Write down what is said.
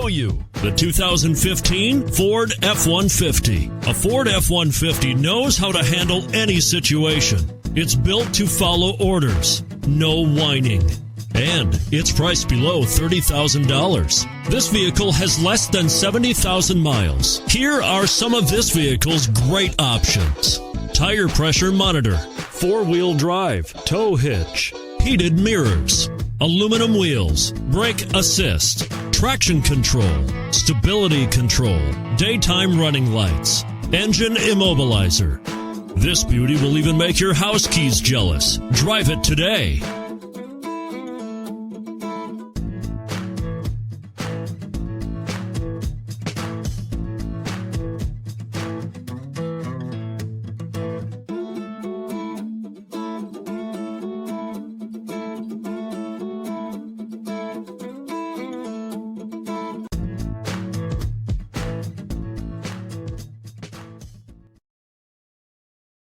show you the 2015 Ford F-150. A Ford F-150 knows how to handle any situation. It's built to follow orders, no whining. And it's priced below $30,000. This vehicle has less than 70,000 miles. Here are some of this vehicle's great options: tire pressure monitor, four-wheel drive, tow hitch, heated mirrors, aluminum wheels, brake assist, traction control, stability control, daytime running lights, engine immobilizer. This beauty will even make your house keys jealous. Drive it today.